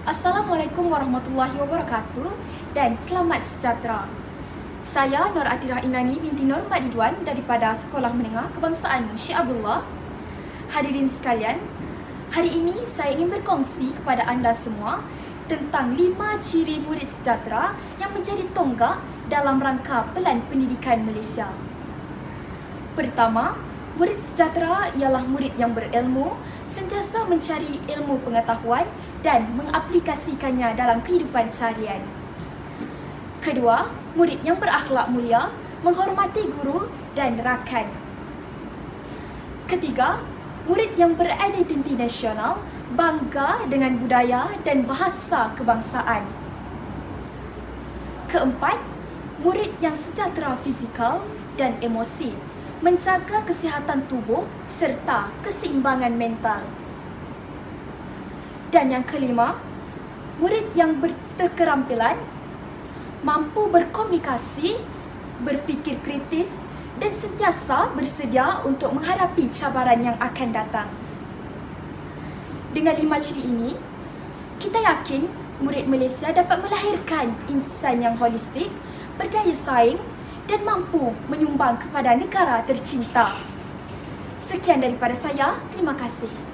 Assalamualaikum warahmatullahi wabarakatuh dan selamat sejahtera. Saya Nur Atirah Inani binti Nur Mat Ridwan daripada Sekolah Menengah Kebangsaan Syekh Abdullah. Hadirin sekalian, hari ini saya ingin berkongsi kepada anda semua tentang 5 ciri murid sejahtera yang menjadi tonggak dalam rangka Pelan Pendidikan Malaysia. Pertama, murid sejahtera ialah murid yang berilmu, sentiasa mencari ilmu pengetahuan dan mengaplikasikannya dalam kehidupan seharian. Kedua, murid yang berakhlak mulia, menghormati guru dan rakan. Ketiga, murid yang beridentiti nasional, bangga dengan budaya dan bahasa kebangsaan. Keempat, murid yang sejahtera fizikal dan emosi, menjaga kesihatan tubuh serta keseimbangan mental. Dan yang kelima, murid yang berketerampilan, mampu berkomunikasi, berfikir kritis dan sentiasa bersedia untuk menghadapi cabaran yang akan datang. Dengan 5 ciri ini, kita yakin murid Malaysia dapat melahirkan insan yang holistik, berdaya saing dan mampu menyumbang kepada negara tercinta. Sekian daripada saya, terima kasih.